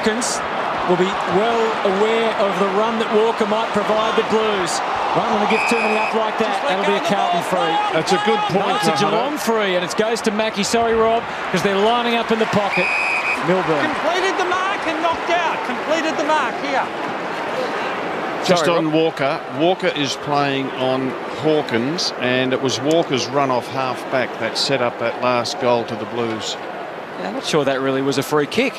Hawkins will be well aware of the run that Walker might provide the Blues. Won't want to give too many up like that. That'll be a Carlton free. That's a good point. No, it's a Geelong free, and it goes to Mackie. Sorry, Rob, because they're lining up in the pocket. Milburn. Completed the mark and knocked out. Completed the mark here. Just Sorry, on Rob. Walker. Walker is playing on Hawkins, and it was Walker's run off half back that set up that last goal to the Blues. Yeah, I'm not sure that really was a free kick.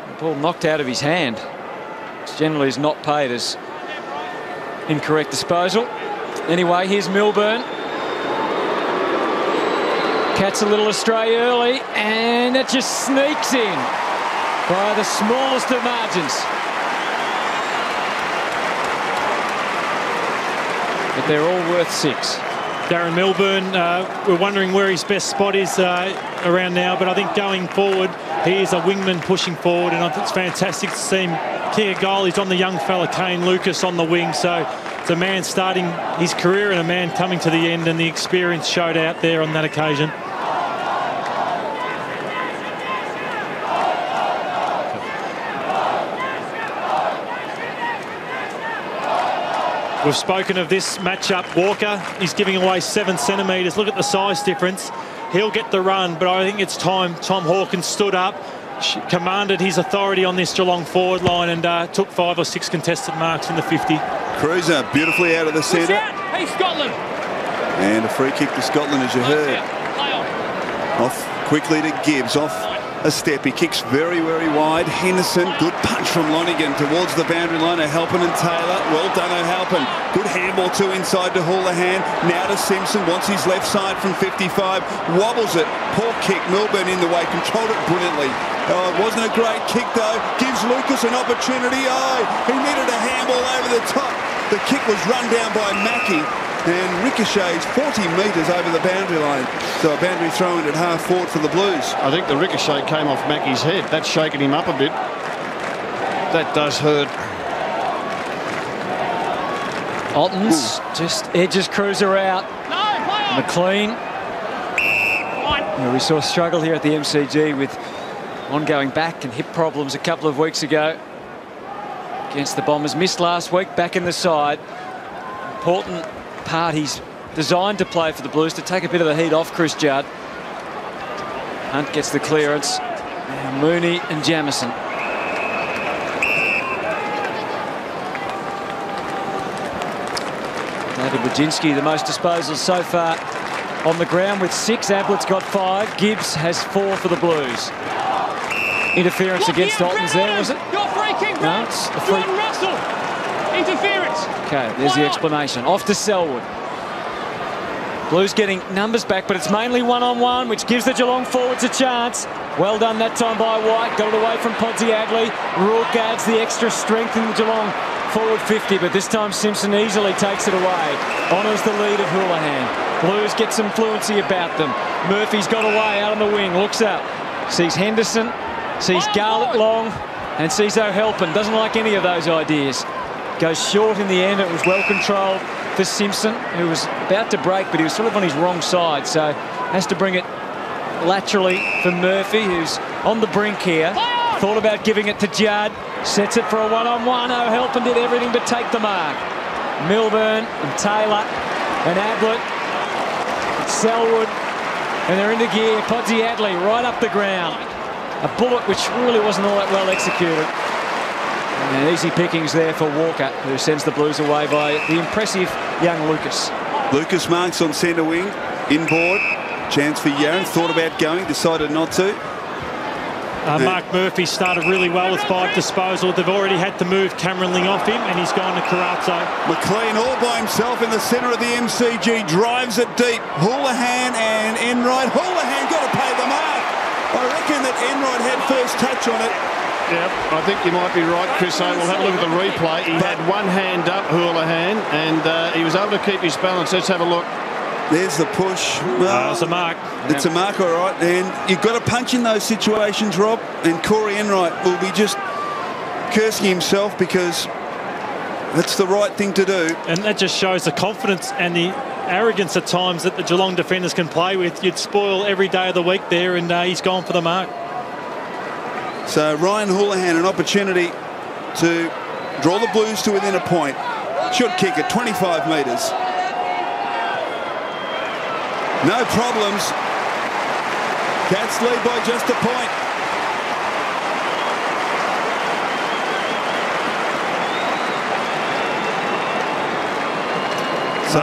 The ball knocked out of his hand, which generally is not paid as incorrect disposal. Anyway, here's Milburn. Cat's a little astray early, and it just sneaks in by the smallest of margins. But they're all worth 6. Darren Milburn, we're wondering where his best spot is around now, but I think going forward, he is a wingman pushing forward, and I think it's fantastic to see him kick a goal. He's on the young fella, Kane Lucas, on the wing, so it's a man starting his career and a man coming to the end, and the experience showed out there on that occasion. We've spoken of this matchup. Walker, he's giving away 7 centimetres. Look at the size difference. He'll get the run, but I think it's time Tom Hawkins stood up, commanded his authority on this Geelong forward line, and took 5 or 6 contested marks in the 50. Cruiser beautifully out of the centre. Hey, Scotland. And a free kick to Scotland, as you heard. Off quickly to Gibbs, off a step. He kicks very, very wide. Henderson, good punch from Lonigan towards the boundary line. O'Halpin and Taylor. Well done, O'Halpin. Good handball too inside to Houlihan. Now to Simpson. Wants his left side from 55. Wobbles it. Poor kick. Milburn in the way. Controlled it brilliantly. Oh, it wasn't a great kick though. Gives Lucas an opportunity. Oh, he needed a handball over the top. The kick was run down by Mackie and ricochets 40 metres over the boundary line. So a boundary throw in at half forward for the Blues. I think the ricochet came off Mackie's head. That's shaking him up a bit. That does hurt. Ottens just edges Cruiser out. McLean. We saw a struggle here at the MCG with ongoing back and hip problems a couple of weeks ago against the Bombers. Missed last week, back in the side. Important part he's designed to play for the Blues to take a bit of the heat off Chris Judd. Hunt gets the clearance. Now Mooney and Jamison. David Wojcinski, the most disposals so far on the ground with 6. Ablett's got 5. Gibbs has 4 for the Blues. Interference against Ottens there, was it? Your free kick, No, it's a free. Jordan Russell. Interference. Okay, there's the explanation. Off to Selwood. Blues getting numbers back, but it's mainly one-on-one, which gives the Geelong forwards a chance. Well done that time by White. Got it away from Podsiadly. Rourke adds the extra strength in the Geelong forward 50, but this time Simpson easily takes it away. Honours the lead of Houlihan. Blues get some fluency about them. Murphy's got away out on the wing. Looks up. Sees Henderson. Sees Garlett long. And sees O'Halpin. Doesn't like any of those ideas. Goes short in the end. It was well controlled for Simpson, who was about to break, but he was sort of on his wrong side, so has to bring it laterally for Murphy, who's on the brink here. Thought about giving it to Judd. Sets it for a one-on-one. O'Halpin did everything but take the mark. Milburn and Taylor and Ablett, Selwood, and they're into gear. Podsiadly right up the ground. A bullet which really wasn't all that well executed. And easy pickings there for Walker, who sends the Blues away by the impressive young Lucas. Lucas marks on centre wing. Inboard. Chance for Yarran. Thought about going. Decided not to. Mark Murphy started really well with 5 disposal. They've already had to move Cameron Ling off him, and he's gone to Carazzo. McLean all by himself in the centre of the MCG. Drives it deep. Houlihan and Enright. Houlihan got to pay the mark. I reckon that Enright had first touch on it. Yep, I think you might be right, Chris. We'll have a look at the replay. He had one hand up, Houlihan, and he was able to keep his balance. Let's have a look. There's the push. Well, it's a mark. It's a mark, all right. And you've got to punch in those situations, Rob. And Corey Enright will be just cursing himself because that's the right thing to do. And that just shows the confidence and the arrogance at times that the Geelong defenders can play with. You'd spoil every day of the week there, and he's gone for the mark. So Ryan Houlihan, an opportunity to draw the Blues to within a point. Should kick it 25 metres. No problems. Cats lead by just a point. So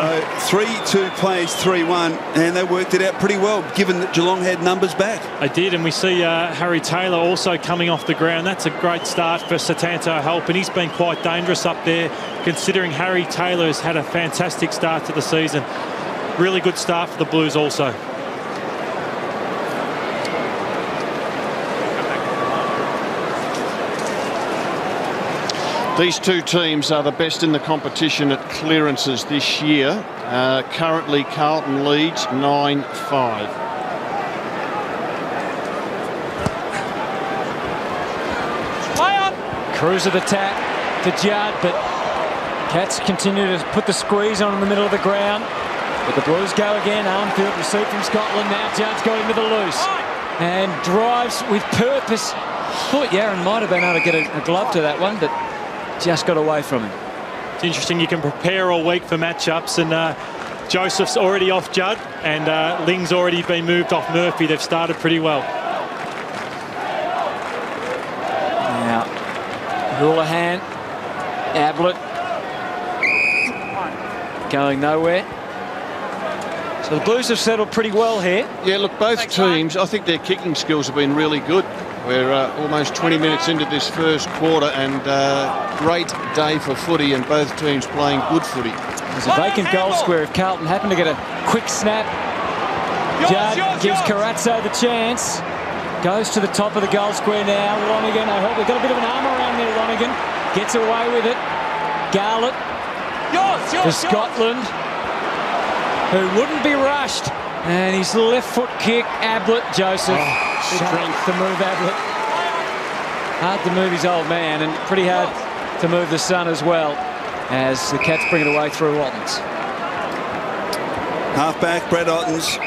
3-2 plays 3-1, and they worked it out pretty well, given that Geelong had numbers back. They did, and we see Harry Taylor also coming off the ground. That's a great start for Satanto Help, and he's been quite dangerous up there, considering Harry Taylor has had a fantastic start to the season. Really good start for the Blues also. These two teams are the best in the competition at clearances this year. Currently, Carlton leads 9-5. Cruiser attack to Judd, but Cats continue to put the squeeze on in the middle of the ground. But the Blues go again. Armfield received from Scotland. Now Judd's got into the loose and drives with purpose. Thought Yaron might have been able to get a glove to that one, but just got away from him. It's interesting, you can prepare all week for matchups, and Joseph's already off Judd, and Ling's already been moved off Murphy. They've started pretty well. Now, Houlihan, Ablett, going nowhere. So the Blues have settled pretty well here. Yeah, look, both teams, I think their kicking skills have been really good. We're almost 20 minutes into this first quarter, and great day for footy, and both teams playing good footy. There's a vacant goal square if Carlton happen to get a quick snap. Judd gives Carazzo the chance. Goes to the top of the goal square now. Lonergan, I hope they've got a bit of an arm around there. Lonergan gets away with it. Garlett to Scotland, who wouldn't be rushed. And his left foot kick, Ablett, Joseph. Strength to move Ablett. Hard to move his old man, and pretty hard to move the son as well, as the Cats bring it away through Ottens. Halfback Brett Ottens